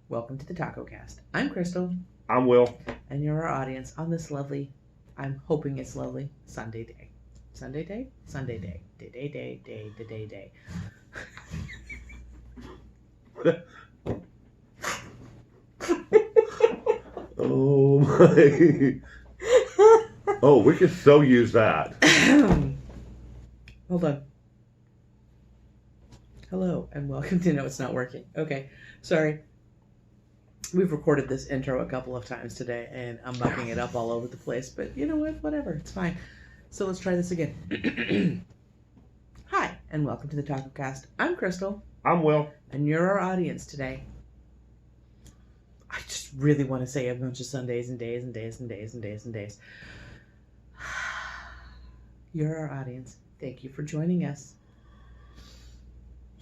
Welcome to the Taco Cast. I'm Crystal, I'm Will. and you're our audience on this lovely, I'm hoping it's lovely, Sunday day. Sunday day? Sunday day. Day. Oh my. Oh, we could so use that. Hold on. Hello, and welcome to No, It's Not Working. Okay, sorry. We've recorded this intro a couple of times today, and I'm mucking it up all over the place, but you know what? Whatever. It's fine. So let's try this again. Hi, and welcome to the Taco Cast. I'm Crystal. I'm Will. And you're our audience today. I just really want to say a bunch of Sundays and days and days and days and days and days. You're our audience. Thank you for joining us.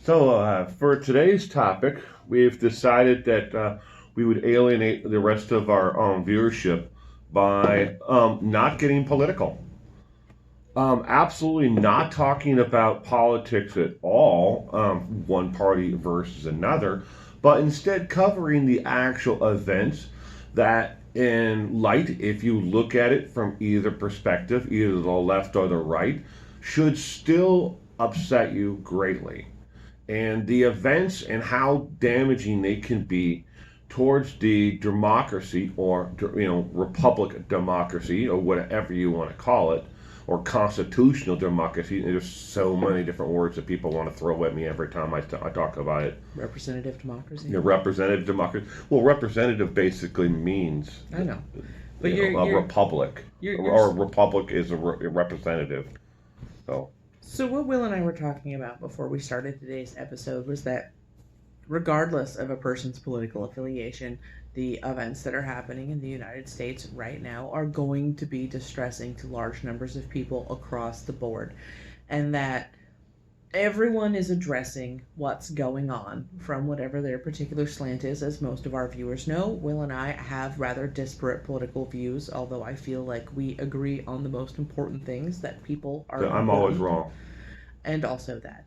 So, for today's topic, we've decided that we would alienate the rest of our viewership by not getting political. Absolutely not talking about politics at all, one party versus another, but instead covering the actual events that, in light, if you look at it from either perspective, either the left or the right, should still upset you greatly. And the events and how damaging they can be towards the democracy, or republic democracy, or whatever you want to call it, or constitutional democracy. There's so many different words that people want to throw at me every time I talk about it. Representative democracy. Representative democracy. Well, representative basically means I know, but a republic, or a republic is a representative. So what Will and I were talking about before we started today's episode was that regardless of a person's political affiliation, the events that are happening in the United States right now are going to be distressing to large numbers of people across the board. And that everyone is addressing what's going on from whatever their particular slant is. As most of our viewers know, Will and I have rather disparate political views, although I feel like we agree on the most important things that people are. I'm always wrong. And also that.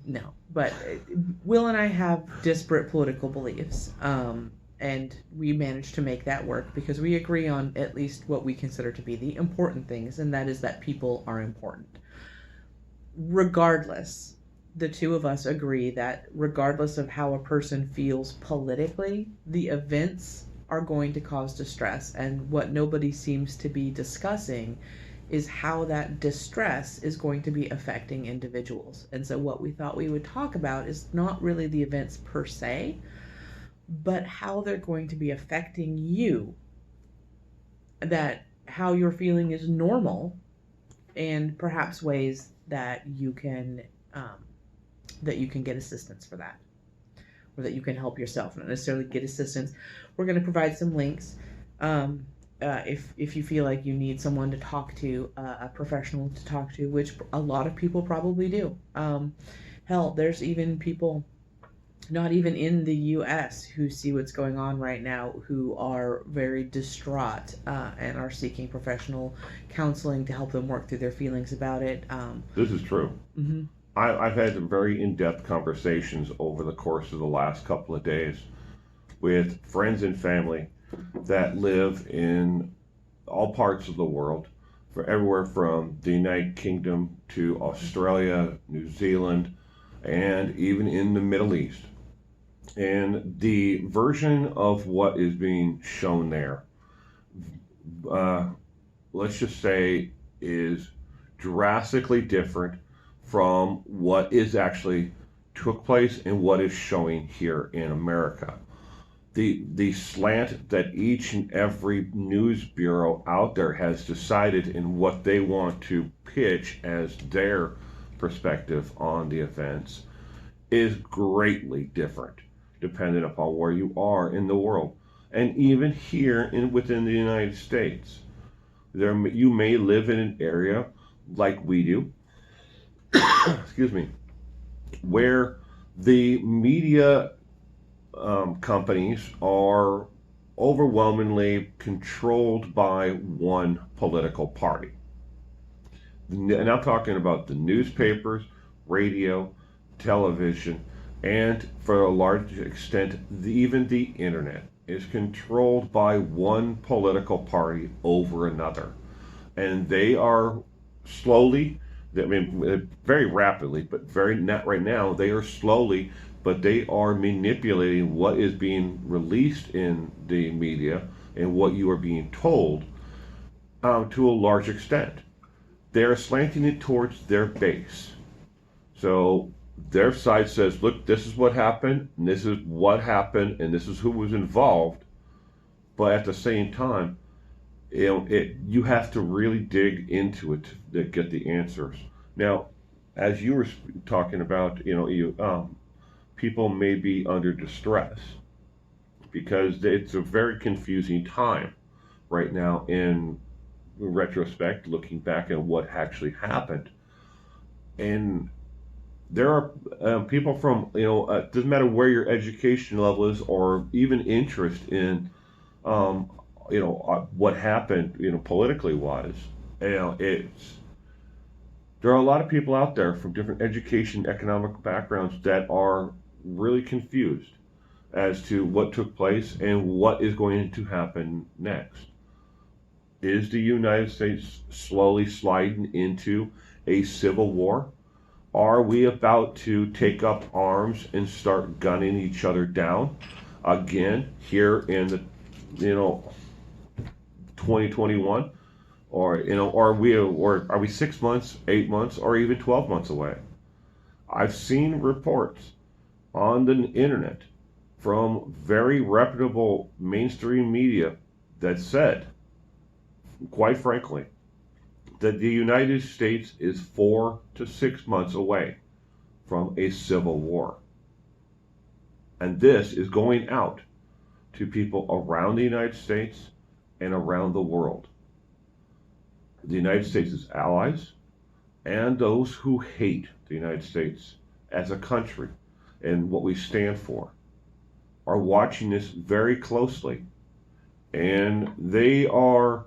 No, but Will and I have disparate political beliefs, and we managed to make that work because we agree on at least what we consider to be the important things, and that is that people are important. Regardless, the two of us agree that regardless of how a person feels politically, the events are going to cause distress, and what nobody seems to be discussing is how that distress is going to be affecting individuals. And so what we thought we would talk about is not really the events per se, but how they're going to be affecting you, that how you're feeling is normal, and perhaps ways that you can get assistance for that, or that you can help yourself, not necessarily get assistance. We're going to provide some links. If you feel like you need someone to talk to, a professional to talk to, which a lot of people probably do. Hell, there's even people not even in the U.S. who see what's going on right now, who are very distraught and are seeking professional counseling to help them work through their feelings about it. This is true. Mm-hmm. I've had some very in-depth conversations over the course of the last couple of days with friends and family that live in all parts of the world, for everywhere from the United Kingdom to Australia, New Zealand, and even in the Middle East. And the version of what is being shown there, let's just say, is drastically different from what is actually took place and what is showing here in America. The slant that each and every news bureau out there has decided in what they want to pitch as their perspective on the events is greatly different depending upon where you are in the world. And even here within the United States, you may live in an area like we do, excuse me, where the media companies are overwhelmingly controlled by one political party. And I'm talking about the newspapers, radio, television, And for a large extent, even the internet is controlled by one political party over another. And they are slowly, I mean, very rapidly, but very not right now, they are slowly, but they are manipulating what is being released in the media and what you are being told to a large extent. They're slanting it towards their base. So their side says, look, this is what happened, and this is what happened, and this is who was involved. But at the same time, you have to really dig into it to get the answers. Now, as you were talking about, people may be under distress because it's a very confusing time right now in retrospect, looking back at what actually happened. And there are people from, doesn't matter where your education level is or even interest in, what happened, politically wise. There are a lot of people out there from different education, economic backgrounds that are really confused as to what took place and what is going to happen next. Is the United States slowly sliding into a civil war? Are we about to take up arms and start gunning each other down again here in the 2021? Or are we 6 months, 8 months, or even 12 months away? I've seen reports on the internet from very reputable mainstream media that said, quite frankly, that the United States is 4 to 6 months away from a civil war. And this is going out to people around the United States and around the world. The United States' allies and those who hate the United States as a country and what we stand for are watching this very closely. And they are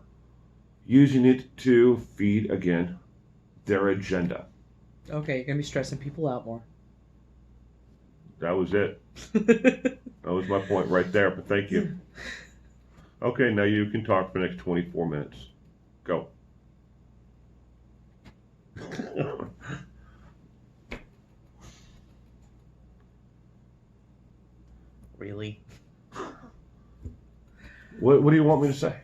using it to feed, again, their agenda. Okay, you're going to be stressing people out more. That was it. That was my point right there, but thank you. Okay, now you can talk for the next 24 minutes. Go. Really? What do you want me to say?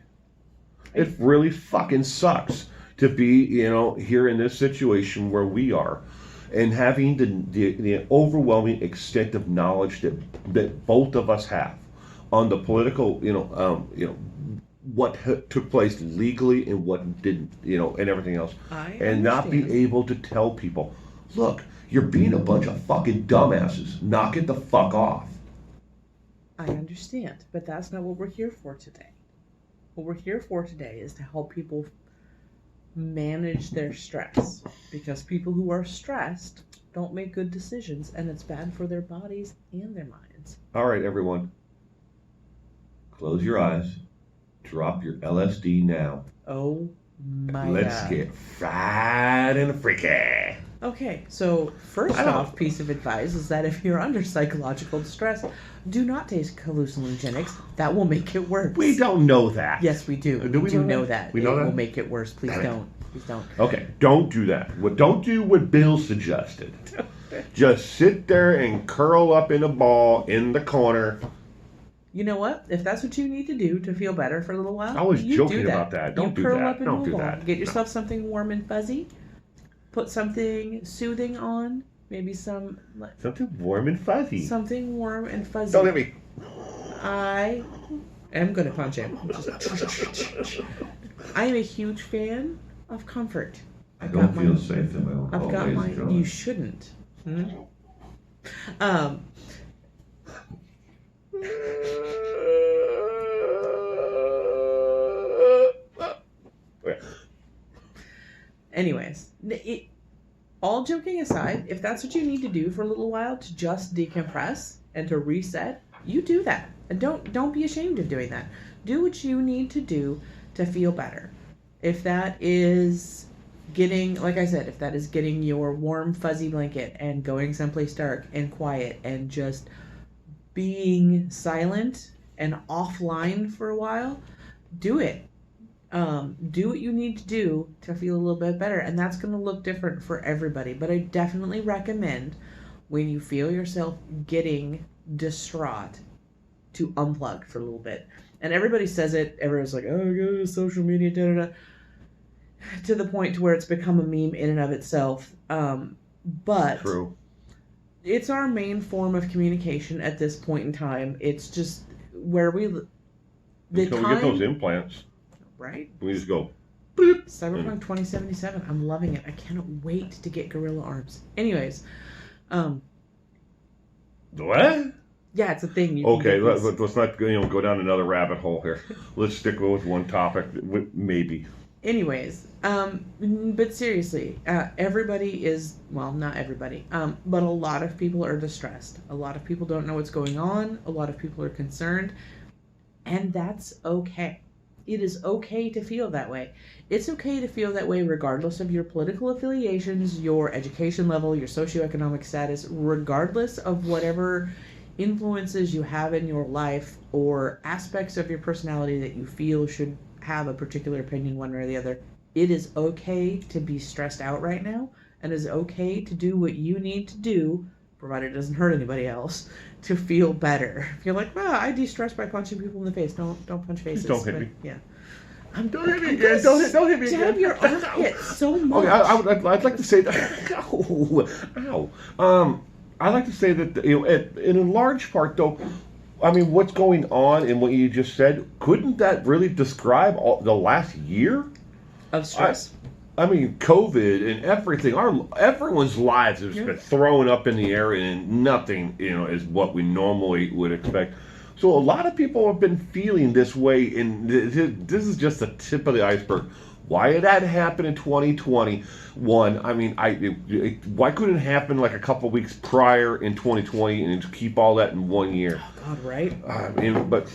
It really fucking sucks to be, here in this situation where we are, and having the overwhelming extent of knowledge that both of us have on the political, what took place legally and what didn't, and everything else, and not be able to tell people, look, you're being a bunch of fucking dumbasses. Knock it the fuck off. I understand, but that's not what we're here for today. What we're here for today is to help people manage their stress, because people who are stressed don't make good decisions, and it's bad for their bodies and their minds. All right, everyone. Close your eyes. Drop your LSD now. Oh my God. Let's get fried and freaky. Okay, so first off, piece of advice is that if you're under psychological distress, do not take hallucinogenics. That will make it worse. We don't know that. Yes, we do. Do we know that? We know that? It will make it worse. Please don't. Please don't. Okay, don't do that. Don't do what Bill suggested. Just sit there and curl up in a ball in the corner. You know what? If that's what you need to do to feel better for a little while, I was joking do that. about that. Don't do curl that. Up into Don't a do ball. that. Get yourself something warm and fuzzy. Put something soothing on. Maybe something warm and fuzzy. Something warm and fuzzy. Don't hit me. I am going to punch him. I am a huge fan of comfort. I don't feel safe in my own home. I've got my. You shouldn't. Anyways, all joking aside, if that's what you need to do for a little while to just decompress and to reset, you do that. And don't be ashamed of doing that. Do what you need to do to feel better. If that is getting, like I said, if that is getting your warm fuzzy blanket and going someplace dark and quiet and just being silent and offline for a while, do it. Do what you need to do to feel a little bit better, and that's going to look different for everybody. But I definitely recommend when you feel yourself getting distraught to unplug for a little bit. And everybody says it. Everyone's like, "Oh, go to social media," da da da, to the point to where it's become a meme in and of itself. But True. it's our main form of communication at this point in time. It's just where we Until we get those implants, right? we just go. Boop, Cyberpunk 2077. I'm loving it. I cannot wait to get gorilla arms. Anyways, what? yeah, it's a thing. Okay, let's not go down another rabbit hole here. Let's stick with one topic, maybe. Anyways, but seriously, everybody is, well, not everybody, but a lot of people are distressed. A lot of people don't know what's going on. A lot of people are concerned, and that's okay. It is okay to feel that way. It's okay to feel that way regardless of your political affiliations, your education level, your socioeconomic status, regardless of whatever influences you have in your life or aspects of your personality that you feel should have a particular opinion one way or the other. It is okay to be stressed out right now, and it's okay to do what you need to do, provided it doesn't hurt anybody else, to feel better. If you're like, well, I de-stress by punching people in the face. Don't punch faces. Don't hit me. Yeah. Don't hit me again. Don't hit me again. Stab your armpit so much. Okay, I'd like to say that. Ow. I'd like to say that in a large part, though, I mean, what's going on and what you just said, couldn't that really describe the last year of stress? I mean, COVID and everything. Everyone's lives have been thrown up in the air, and nothing, is what we normally would expect. So a lot of people have been feeling this way, and this is just the tip of the iceberg. Why did that happen in 2021? I mean, why couldn't it happen like a couple weeks prior in 2020 and keep all that in 1 year? Oh, God, right? I mean, but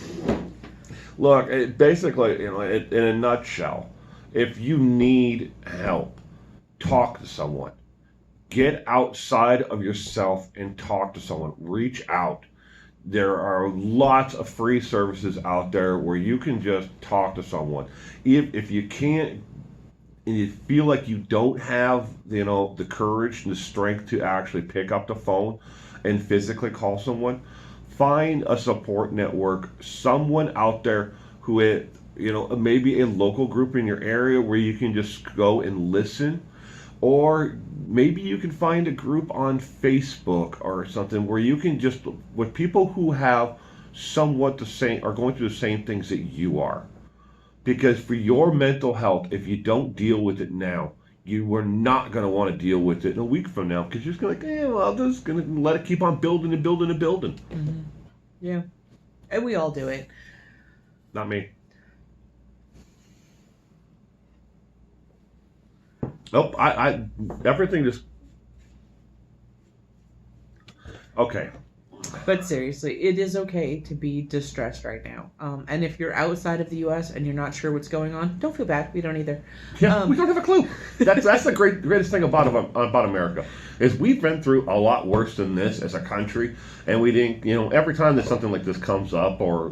look, basically, in a nutshell, if you need help, talk to someone. Get outside of yourself and talk to someone. Reach out. There are lots of free services out there where you can just talk to someone. If you can't, and you feel like you don't have, the courage and the strength to actually pick up the phone and physically call someone, find a support network, someone out there who, maybe a local group in your area where you can just go and listen. Or maybe you can find a group on Facebook or something where you can just, with people who have somewhat the same, are going through the same things that you are. Because for your mental health, if you don't deal with it now, you are not going to want to deal with it in a week from now. Because you're just going to I'm just going to let it keep on building and building and building. Mm-hmm. Yeah. And we all do it. Not me. Nope, everything just... Okay. But seriously, it is okay to be distressed right now. And if you're outside of the U.S. and you're not sure what's going on, don't feel bad. We don't either. Yeah, we don't have a clue. That's the greatest thing about America, is we've been through a lot worse than this as a country, and we didn't, every time that something like this comes up, or,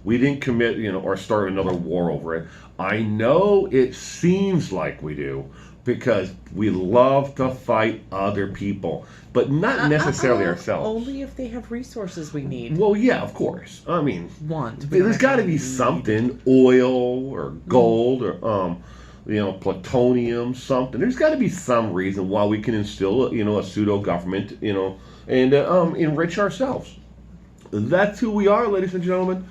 we didn't commit, or start another war over it. I know it seems like we do, because we love to fight other people, but not necessarily ourselves. Only if they have resources we need. Well, yeah, of course. I mean, there's got to be something, oil or gold or plutonium, something. There's got to be some reason why we can instill, a pseudo government, and enrich ourselves. That's who we are, ladies and gentlemen.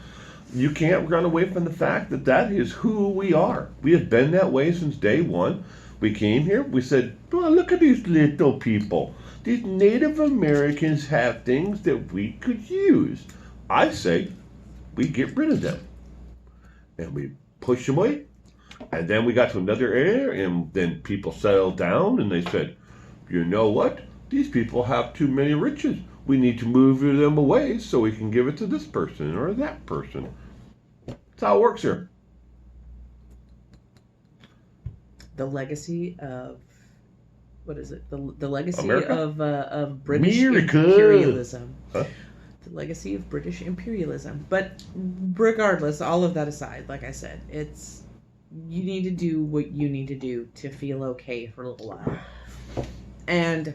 You can't run away from the fact that is who we are. We have been that way since day one. We came here, we said, oh, look at these little people. These Native Americans have things that we could use. I say we get rid of them. And we push them away. And then we got to another area, and then people settled down, and they said, you know what? These people have too many riches. We need to move them away so we can give it to this person or that person. That's how it works here. the legacy of what is it? The legacy America? of British America. imperialism. Huh? The legacy of British imperialism. But regardless, all of that aside, like I said, it's you need to do what you need to do to feel okay for a little while. And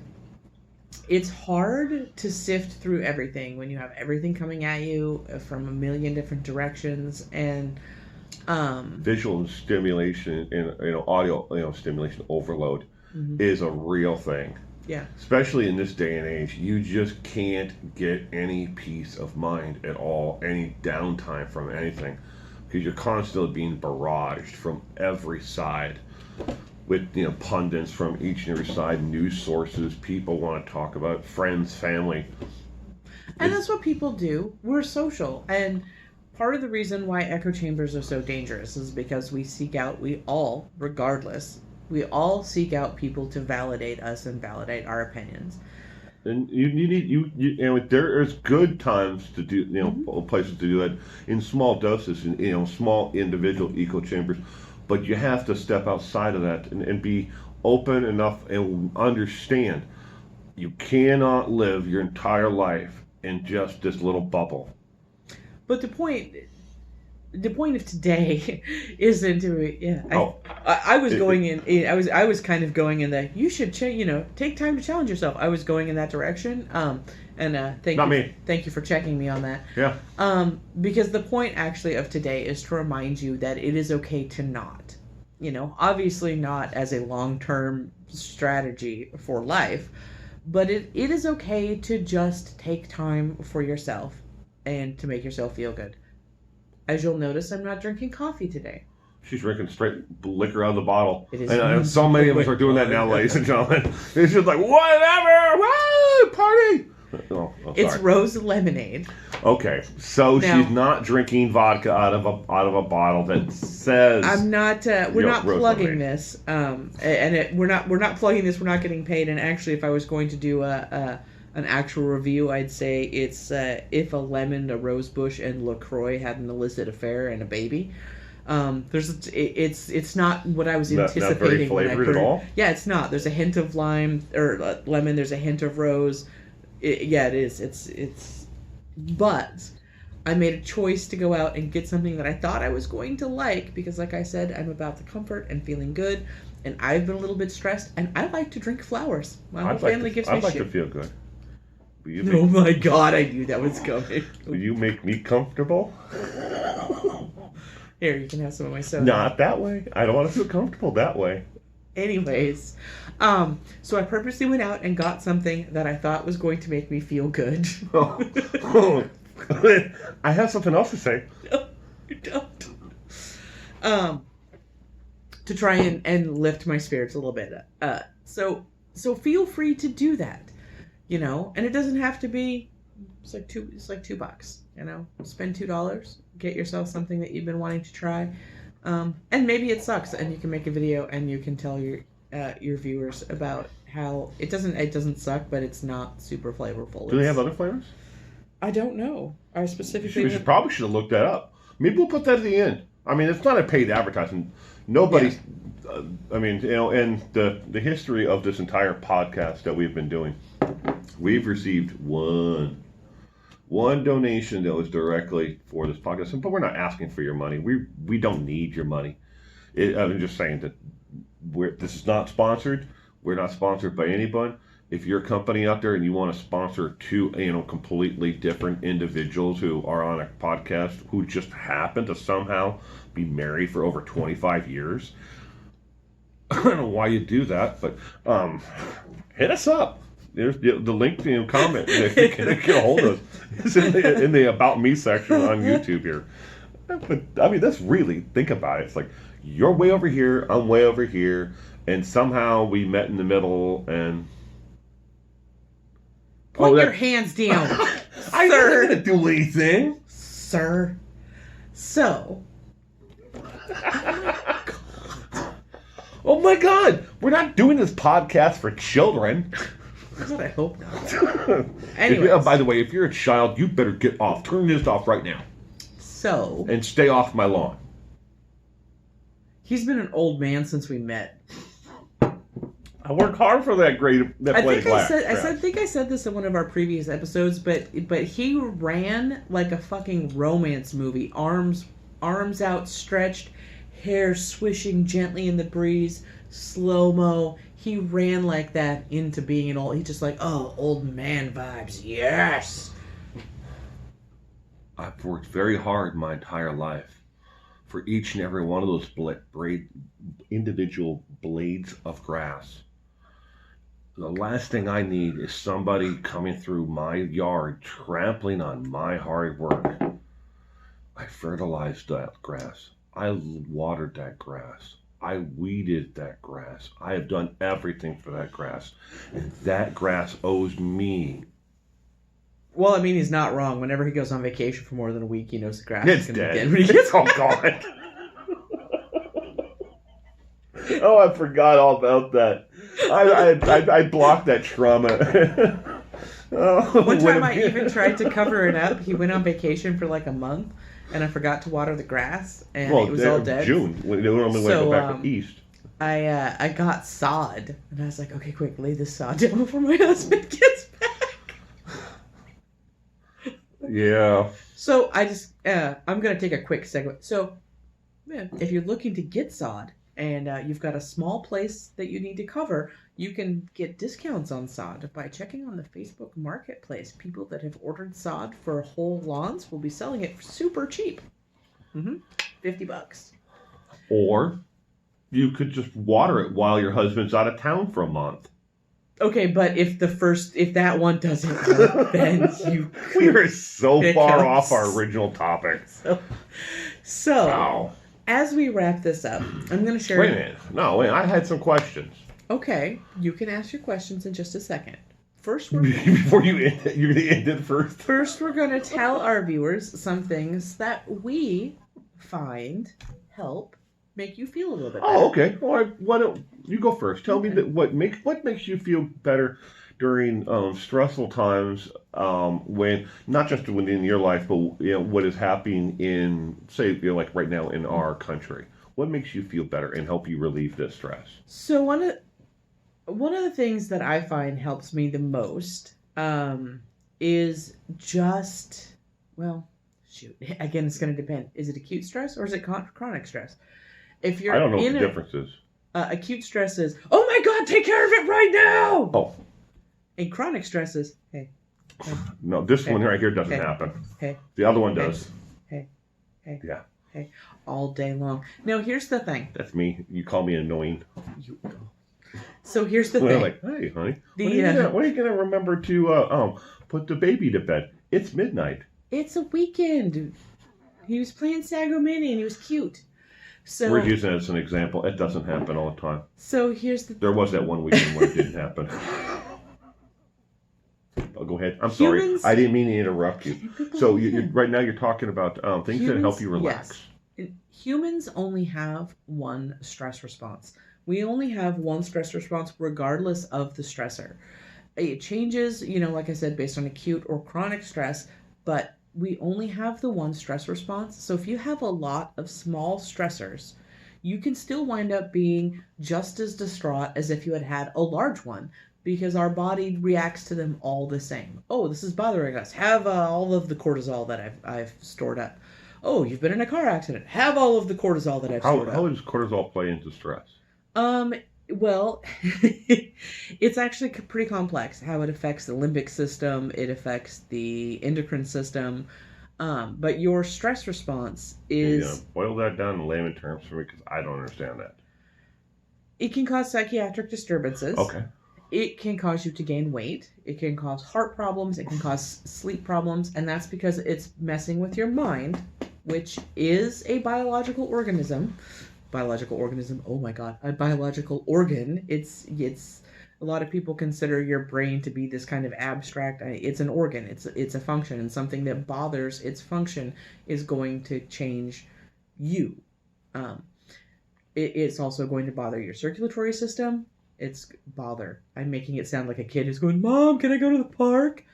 it's hard to sift through everything when you have everything coming at you from a million different directions and visual stimulation and audio stimulation overload is a real thing. Yeah. Especially in this day and age, you just can't get any peace of mind at all, any downtime from anything, because you're constantly being barraged from every side with pundits from each and every side, news sources, people want to talk about, friends, family. And that's what people do. We're social. And part of the reason why echo chambers are so dangerous is because we all, regardless, we all seek out people to validate us and validate our opinions. And there's good times to do, places to do that in small doses, in small individual echo chambers. But you have to step outside of that and be open enough and understand you cannot live your entire life in just this little bubble. But the point of today isn't to I was going in. I was kind of going in that you should take time to challenge yourself. I was going in that direction. Thank you for checking me on that. Yeah. Because the point actually of today is to remind you that it is okay to not. Obviously not as a long-term strategy for life, but it is okay to just take time for yourself and to make yourself feel good. As you'll notice, I'm not drinking coffee today. She's drinking straight liquor out of the bottle. And so many of us are doing that now, ladies and gentlemen. It's just like, whatever! Woo! Party! It's rose lemonade. Okay, so now, she's not drinking vodka out of a bottle that says. I'm not. We're not plugging lemonade. This. We're not plugging this. We're not getting paid. And actually, if I was going to do an actual review, I'd say it's if a lemon, a rose bush, and LaCroix had an illicit affair and a baby. It's not what I was anticipating. Not very flavored at all? Yeah, it's not. There's a hint of lime or lemon. There's a hint of rose. It is. It's. But I made a choice to go out and get something that I thought I was going to like because, like I said, I'm about the comfort and feeling good, and I've been a little bit stressed, and I like to drink flowers. My whole family gives me shit. I'd like to feel good. Oh my God, I knew that was coming. Will you make me comfortable? Here, you can have some of my soda. Not that way. I don't want to feel comfortable that way. Anyways, so I purposely went out and got something that I thought was going to make me feel good. I have something else to say. No, you don't. To try and lift my spirits a little bit. So feel free to do that. And it doesn't have to be. It's like $2. Spend $2, get yourself something that you've been wanting to try, and maybe it sucks, and you can make a video and you can tell your viewers about how it doesn't suck, but it's not super flavorful. Do they have other flavors? I don't know. I specifically. We probably should have looked that up. Maybe we'll put that at the end. I mean, it's not a paid advertisement. Nobody's. Yeah. In the history of this entire podcast that we've been doing, we've received one donation that was directly for this podcast, but we're not asking for your money. We don't need your money. I'm just saying that this is not sponsored. We're not sponsored by anyone. If you're a company out there and you want to sponsor two, completely different individuals who are on a podcast who just happen to somehow be married for over 25 years, I don't know why you do that, but hit us up. There's the link to the comment if you can get a hold of us. It's in the About Me section on YouTube here. But I mean, that's really, think about it. It's like you're way over here, I'm way over here, and somehow we met in the middle and. Put your hands down, I sir. wasn't going to do anything, sir. So. Oh my God! We're not doing this podcast for children. God, I hope not. Anyways. By the way, if you're a child, you better get off. Turn this off right now. So. And stay off my lawn. He's been an old man since we met. I work hard for that blade of grass. I think I said this in one of our previous episodes, but he ran like a fucking romance movie. Arms outstretched, hair swishing gently in the breeze, slow-mo. He ran like that into being an old... He's just like, oh, old man vibes. Yes! I've worked very hard my entire life for each and every one of those individual blades of grass. The last thing I need is somebody coming through my yard trampling on my hard work. I fertilized that grass. I watered that grass. I weeded that grass. I have done everything for that grass. And that grass owes me. Well, I mean, he's not wrong. Whenever he goes on vacation for more than a week, he knows the grass It's is going to dead. begin when he gets Oh, God. Oh, I forgot all about that. I blocked that trauma. One time I even tried to cover it up. He went on vacation for like a month, and I forgot to water the grass, and it was all dead. June, when they normally go back to east. I got sod, and I was like, okay, quick, lay this sod down before my husband gets back. Yeah. So I just, I'm going to take a quick segue. So, if you're looking to get sod, and you've got a small place that you need to cover, you can get discounts on sod by checking on the Facebook Marketplace. People that have ordered sod for whole lawns will be selling it super cheap. $50. Or you could just water it while your husband's out of town for a month. Okay, but if that one doesn't work, then we are so far off our original topic. So wow. As we wrap this up, I'm going to share... Wait a minute. No, wait. I had some questions. Okay. You can ask your questions in just a second. First, before you end it, you're going to end it first? First, we're going to tell our viewers some things that we find help make you feel a little bit better. Oh, okay. Well, why don't you go first? Tell me that what makes you feel better during stressful times, when not just within your life, but what is happening in, say, like right now in our country. What makes you feel better and help you relieve this stress? So one of the things that I find helps me the most is just, well, shoot. Again, it's going to depend. Is it acute stress or is it chronic stress? If you're I don't know what the difference is. Acute stress is, oh my God, take care of it right now. Oh. And chronic stress is, hey. No, this one right here doesn't happen. Hey. The other one does. Hey. Yeah. Hey. All day long. Now, here's the thing. That's me. You call me annoying. So here's the thing. Like, hey, honey, when are you gonna remember to put the baby to bed? It's midnight. It's a weekend. He was playing Sago Mini and he was cute. So we're using it as an example. It doesn't happen all the time. So here's the... There was that one weekend where it didn't happen. Oh, go ahead. I'm sorry. I didn't mean to interrupt you. So right now you're talking about things that help you relax. Yes. Humans only have one stress response. We only have one stress response regardless of the stressor. It changes, like I said, based on acute or chronic stress, but we only have the one stress response. So if you have a lot of small stressors, you can still wind up being just as distraught as if you had had a large one, because our body reacts to them all the same. Oh, this is bothering us. Have all of the cortisol that I've stored up. Oh, you've been in a car accident. Have all of the cortisol that I've stored up. How does cortisol play into stress? Well, it's actually pretty complex how it affects the limbic system. It affects the endocrine system. But your stress response is... boil that down in layman terms for me, because I don't understand that. It can cause psychiatric disturbances. Okay. It can cause you to gain weight. It can cause heart problems. It can cause sleep problems. And that's because it's messing with your mind, which is a biological organism. Oh my God, a biological organ. It's a lot of people consider your brain to be this kind of abstract. It's an organ. It's a function, and something that bothers its function is going to change you. It's also going to bother your circulatory system. I'm making it sound like a kid who's going, Mom, can I go to the park?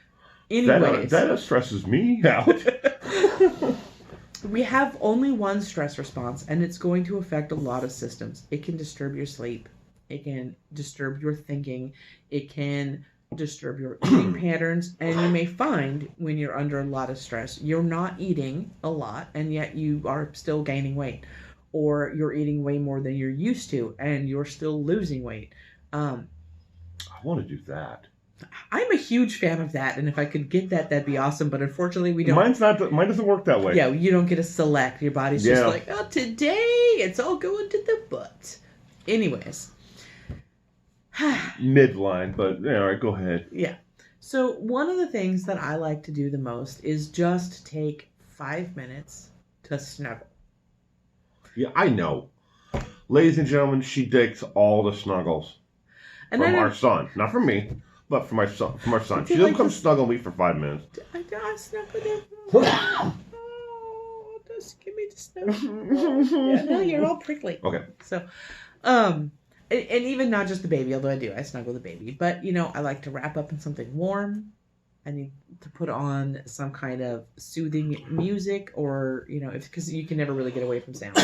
Anyways. That stresses me out. We have only one stress response, and it's going to affect a lot of systems. It can disturb your sleep. It can disturb your thinking. It can disturb your eating patterns. And you may find when you're under a lot of stress, you're not eating a lot, and yet you are still gaining weight. Or you're eating way more than you're used to, and you're still losing weight. Um, I want to do that. I'm a huge fan of that, and if I could get that, that'd be awesome. But unfortunately, we don't. Mine doesn't work that way. Yeah, you don't get a select. Your body's just like, oh, today it's all going to the butt. Anyways. Midline, but yeah, all right, go ahead. Yeah. So one of the things that I like to do the most is just take 5 minutes to snuggle. Yeah, I know. Ladies and gentlemen, she takes all the snuggles And from our son. Not from me, but from our son. She doesn't come snuggle me for 5 minutes. I snuggle them. Oh, just give me the snuggle. Yeah, no, you're all prickly. Okay. So, and even not just the baby, although I snuggle the baby. But, I like to wrap up in something warm. I need to put on some kind of soothing music or, because you can never really get away from sound.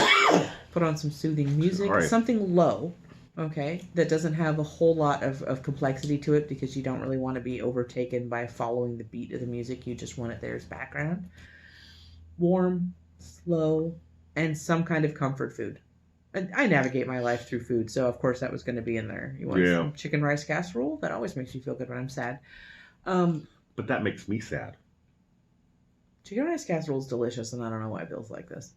Put on some soothing music, right. Something low, okay, that doesn't have a whole lot of complexity to it because you don't really want to be overtaken by following the beat of the music. You just want it there as background. Warm, slow, and some kind of comfort food. I navigate my life through food, so of course that was going to be in there. You want some chicken rice casserole? That always makes me feel good when I'm sad. But that makes me sad. Chicken rice casserole is delicious, and I don't know why Bill's like this.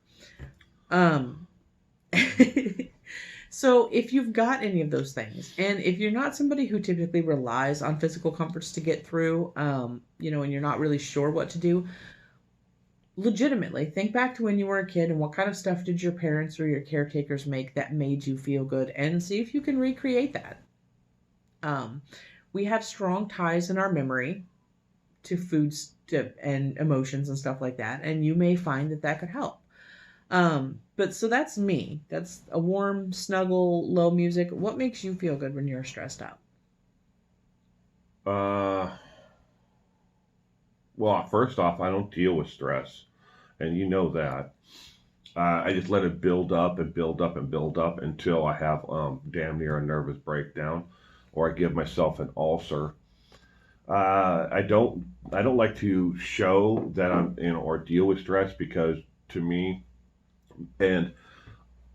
So if you've got any of those things, and if you're not somebody who typically relies on physical comforts to get through, and you're not really sure what to do, legitimately think back to when you were a kid and what kind of stuff did your parents or your caretakers make that made you feel good, and see if you can recreate that. We have strong ties in our memory to foods and emotions and stuff like that, and you may find that could help. But so that's me. That's a warm, snuggle, low music. What makes you feel good when you're stressed out? Well, first off, I don't deal with stress, and you know that. I just let it build up and build up and build up until I have damn near a nervous breakdown, or I give myself an ulcer. I don't like to show that I'm or deal with stress because to me, and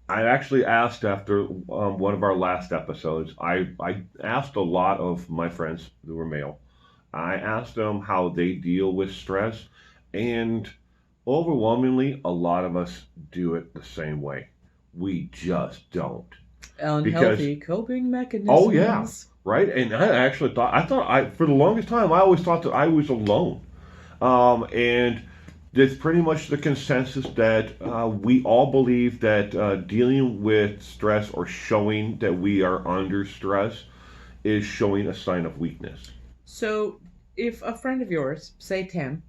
I actually asked after one of our last episodes, I asked a lot of my friends who were male. I asked them how they deal with stress, and overwhelmingly, a lot of us do it the same way. We just don't. Unhealthy coping mechanisms. Oh, yeah. Right? And I actually thought for the longest time, I always thought that I was alone. And it's pretty much the consensus that we all believe that dealing with stress or showing that we are under stress is showing a sign of weakness. So if a friend of yours, say Tim,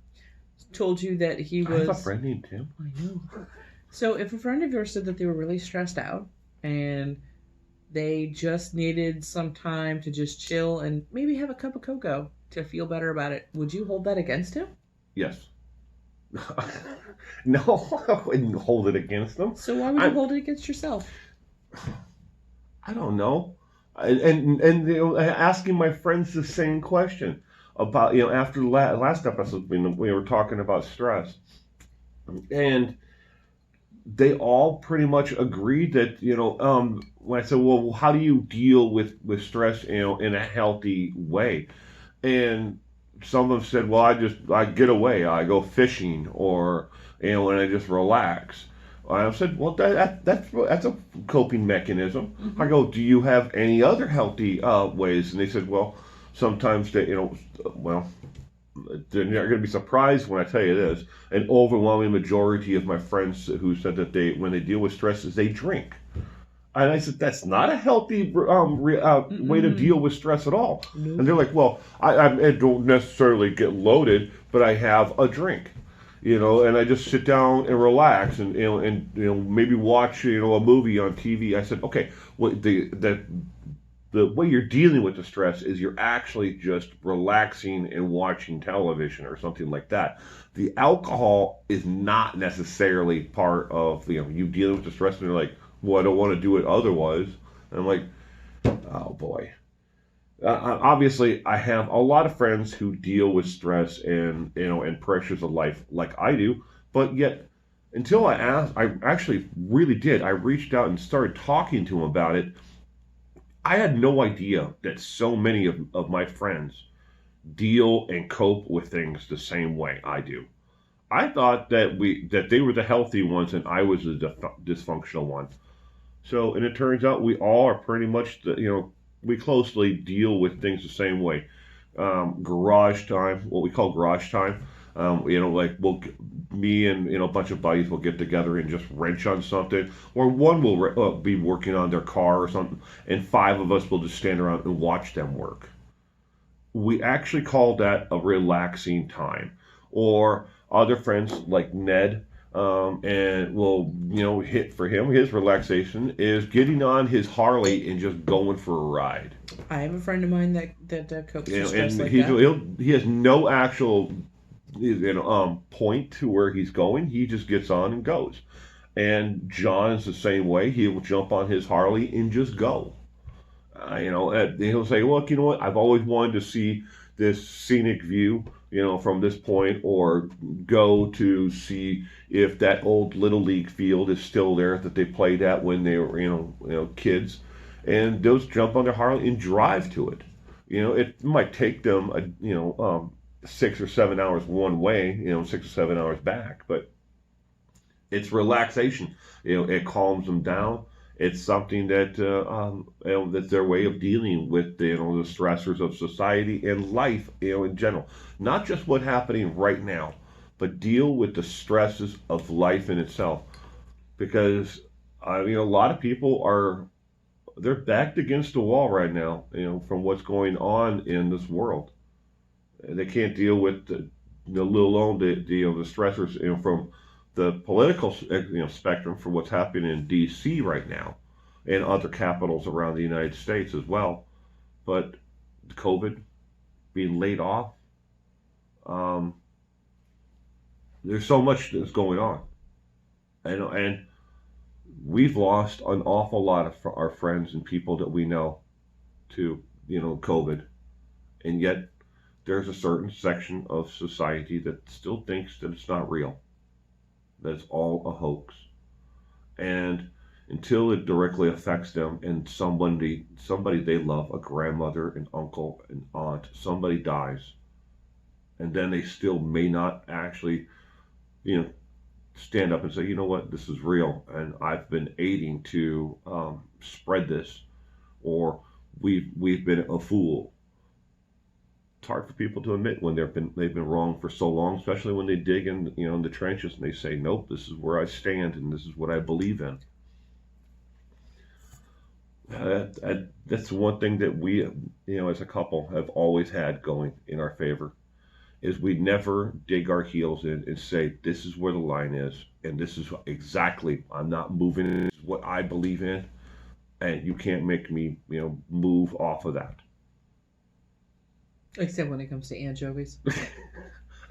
told you that he was... I have a friend named Tim. I know. So if a friend of yours said that they were really stressed out and they just needed some time to just chill and maybe have a cup of cocoa to feel better about it, would you hold that against him? Yes. No, I wouldn't hold it against them. So why would you hold it against yourself? I don't know. And asking my friends the same question about, after the last episode, when we were talking about stress. And they all pretty much agreed that, when I said, well, how do you deal with stress, in a healthy way? And some of them said, well, I get away. I go fishing or, and I just relax. I said, well, that's a coping mechanism. Mm-hmm. I go, do you have any other healthy ways? And they said, well, sometimes they, they're not going to be surprised when I tell you this. An overwhelming majority of my friends who said that when they deal with stress is they drink. And I said, that's not a healthy way to deal with stress at all. Mm-hmm. And they're like, well, I don't necessarily get loaded, but I have a drink. And I just sit down and relax and maybe watch a movie on TV. I said, okay, well, the way you're dealing with the stress is you're actually just relaxing and watching television or something like that. The alcohol is not necessarily part of you dealing with the stress, and you're like, well, I don't want to do it otherwise. And I'm like, oh boy. Obviously, I have a lot of friends who deal with stress and and pressures of life like I do, but yet until I asked, I actually really did. I reached out and started talking to them about it. I had no idea that so many of my friends deal and cope with things the same way I do. I thought that they were the healthy ones and I was the dysfunctional one. So, and it turns out we all are pretty much we closely deal with things the same way. Garage time, what we call garage time. Like me and a bunch of buddies will get together and just wrench on something, or one will be working on their car or something, and five of us will just stand around and watch them work. We actually call that a relaxing time. Or other friends like Ned, and will hit for him. His relaxation is getting on his Harley and just going for a ride. I have a friend of mine that copes with stress and like that. He has no actual point to where he's going. He just gets on and goes. And John is the same way. He will jump on his Harley and just go. And he'll say, "Look, you know what? I've always wanted to see this scenic view, from this point, or go to see if that old little league field is still there that they played at when they were, kids." And those jump on their Harley and drive to it. It might take them 6 or 7 hours one way, 6 or 7 hours back, but it's relaxation. It calms them down. It's something that that's their way of dealing with the stressors of society and life, in general. Not just what's happening right now, but deal with the stresses of life in itself. Because a lot of people they're backed against the wall right now, from what's going on in this world. They can't deal with let alone the stressors, from the political spectrum, for what's happening in D.C. right now and other capitals around the United States as well. But COVID, being laid off, um, there's so much that's going on. And we've lost an awful lot of our friends and people that we know to COVID, and yet there's a certain section of society that still thinks that it's not real. That's all a hoax. And until it directly affects them and somebody they love, a grandmother, an uncle, an aunt, somebody dies, and then they still may not actually, stand up and say, you know what, this is real, and I've been aiding to spread this, or we've been a fool. It's hard for people to admit when they've been wrong for so long, especially when they dig in in the trenches and they say, nope, this is where I stand and this is what I believe in. That's one thing that we as a couple have always had going in our favor, is we never dig our heels in and say, this is where the line is, and this is exactly, I'm not moving in, this is what I believe in, and you can't make me move off of that. Except when it comes to anchovies.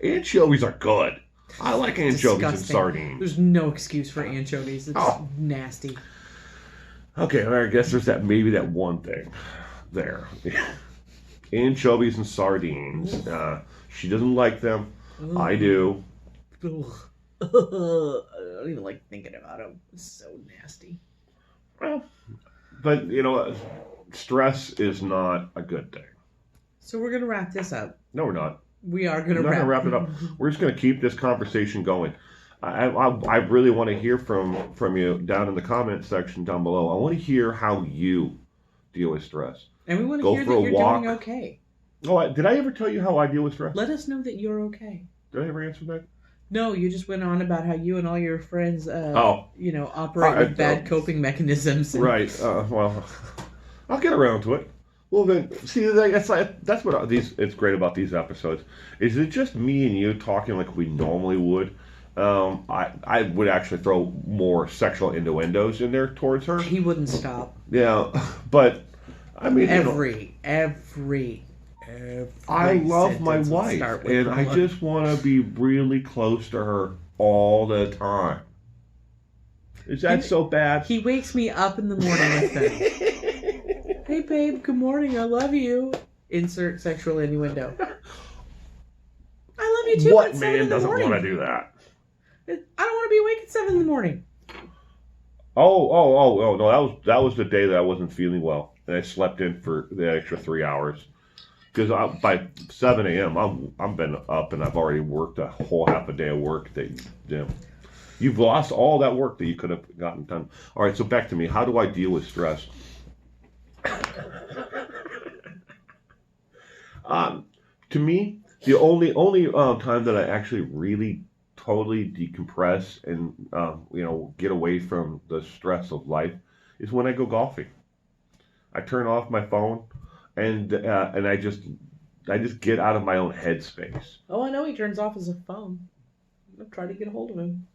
Anchovies are good. I like anchovies and sardines. There's no excuse for anchovies. It's nasty. Okay, well, I guess there's maybe that one thing there. Anchovies and sardines. She doesn't like them. Ugh. I do. Ugh. I don't even like thinking about them. It's so nasty. Well, but stress is not a good thing. So we're going to wrap this up. No, we're not. We are going to wrap it up. We're just going to keep this conversation going. I really want to hear from you down in the comment section down below. I want to hear how you deal with stress. And we want to hear that you're doing okay. Oh, did I ever tell you how I deal with stress? Let us know that you're okay. Did I ever answer that? No, you just went on about how you and all your friends, operate with bad coping mechanisms. Right. Well, I'll get around to it. Well, then, see, that's what it's great about these episodes. Is it just me and you talking like we normally would? I would actually throw more sexual innuendos in there towards her. He wouldn't stop. Yeah, but I mean, Every I love my sentence would wife, start with and the I word. just want to be really close to her all the time. Is that He- so bad? He wakes me up in the morning with them. Hey, babe, good morning. I love you. Insert sexual innuendo. I love you too. What At 7 man in the doesn't morning. want to do that? I don't want to be awake at 7 in the morning. Oh! No, that was the day that I wasn't feeling well, and I slept in for the extra 3 hours. Because by 7 a.m. I'm been up and I've already worked a whole half a day of work. That you've lost all that work that you could have gotten done. All right, so back to me. How do I deal with stress? Um, to me, the only time that I actually really totally decompress and get away from the stress of life is when I go golfing. I turn off my phone and I just get out of my own headspace. Oh, I know he turns off his phone. I've tried to get a hold of him.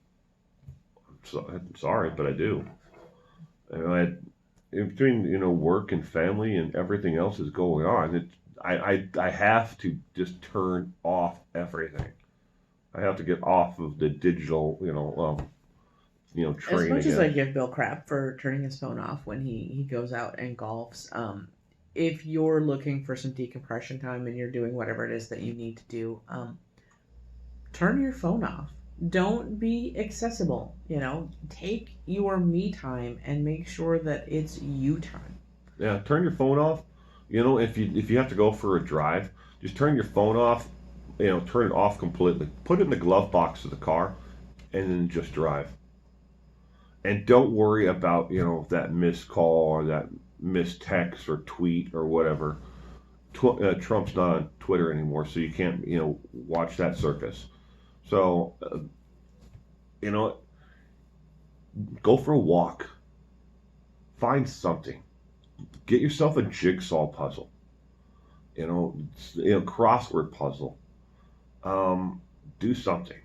So I'm sorry, but I do. In between work and family and everything else is going on, I have to just turn off everything. I have to get off of the digital train As much again. as I give Bill crap for turning his phone off when he goes out and golfs, if you're looking for some decompression time and you're doing whatever it is that you need to do, turn your phone off. Don't be accessible. Take your me time and make sure that it's you time. Yeah, turn your phone off. If you have to go for a drive, just turn your phone off. Turn it off completely. Put it in the glove box of the car, and then just drive. And don't worry about that missed call or that missed text or tweet or whatever. Trump's not on Twitter anymore, so you can't watch that circus. So you know, go for a walk. Find something. Get yourself a jigsaw puzzle. Crossword puzzle. Do something.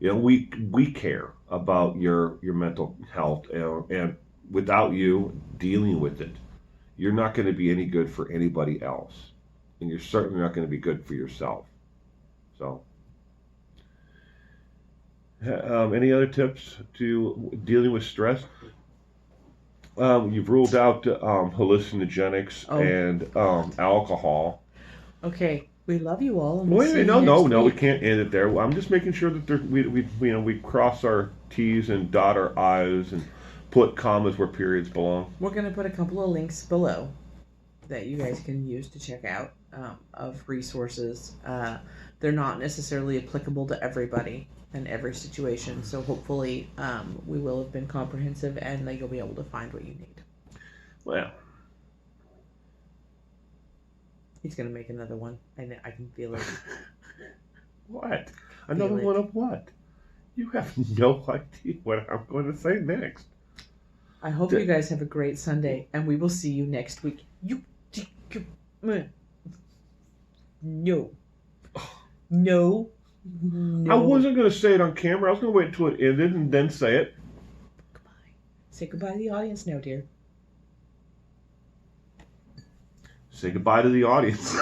We care about your mental health, and without you dealing with it, you're not going to be any good for anybody else, and you're certainly not going to be good for yourself. So, any other tips to dealing with stress? You've ruled out hallucinogenics and alcohol. Okay, we love you all, and we'll Wait a see minute, you next no, we week. can't end it there. I'm just making sure that we cross our T's and dot our I's and put commas where periods belong. We're going to put a couple of links below that you guys can use to check out of resources. They're not necessarily applicable to everybody and every situation, so hopefully we will have been comprehensive and that you'll be able to find what you need. Well, He's going to make another one. I can feel it. what? Another one of what? You have no idea what I'm going to say next. I hope you guys have a great Sunday, and we will see you next week. No. No. I wasn't going to say it on camera. I was going to wait until it ended and then say it. Goodbye. Say goodbye to the audience now, dear. Say goodbye to the audience.